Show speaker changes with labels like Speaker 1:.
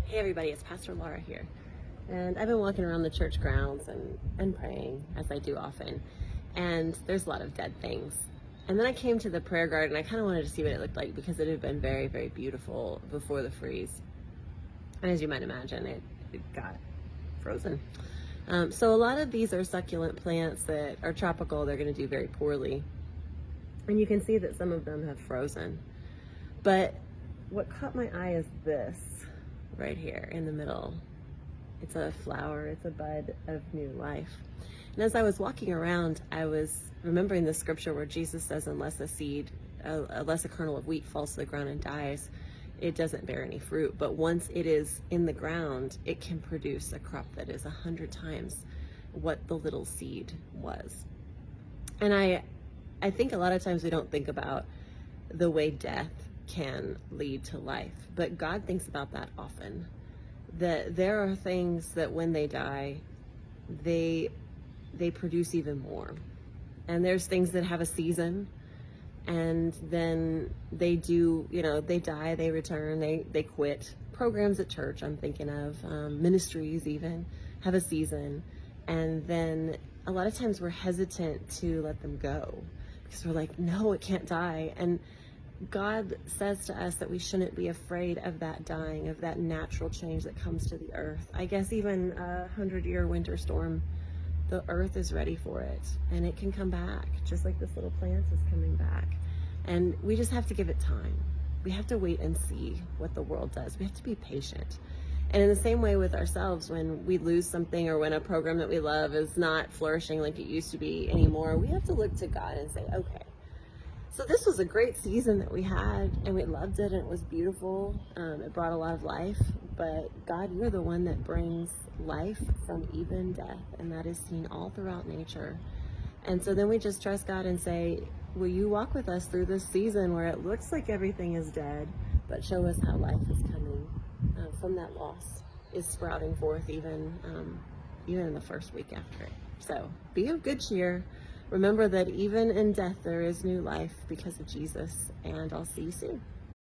Speaker 1: Hey everybody, it's Pastor Laura here. And I've been walking around the church grounds and praying, as I do often. And there's a lot of dead things. And then I came to the prayer garden. I kind of wanted to see what it looked like because it had been very, very beautiful before the freeze. And as you might imagine, it got frozen. So a lot of these are succulent plants that are tropical. They're going to do very poorly. And you can see that some of them have frozen. But what caught my eye is this right here in the middle. It's a flower, it's a bud of new life. And as I was walking around, I was remembering the scripture where Jesus says, unless a kernel of wheat falls to the ground and dies, it doesn't bear any fruit. But once it is in the ground, it can produce a crop that is 100 times what the little seed was. And I think a lot of times we don't think about the way death can lead to life, but God thinks about that often. That there are things that when they die, they produce even more. And there's things that have a season, and then they do, they die, they return, they quit. Programs at church, I'm thinking of, ministries even, have a season. And then a lot of times we're hesitant to let them go because we're like, no, it can't die. And God says to us that we shouldn't be afraid of that dying, of that natural change that comes to the earth. I guess even a 100-year winter storm, the earth is ready for it, and it can come back, just like this little plant is coming back. And we just have to give it time. We have to wait and see what the world does. We have to be patient. And in the same way with ourselves, when we lose something or when a program that we love is not flourishing like it used to be anymore, we have to look to God and say, okay, so this was a great season that we had, and we loved it, and it was beautiful. It brought a lot of life, but God, you're the one that brings life from even death, and that is seen all throughout nature. And so then we just trust God and say, will you walk with us through this season where it looks like everything is dead, but show us how life is coming from that loss, is sprouting forth even in the first week after it. So be of good cheer. Remember that even in death, there is new life because of Jesus, and I'll see you soon.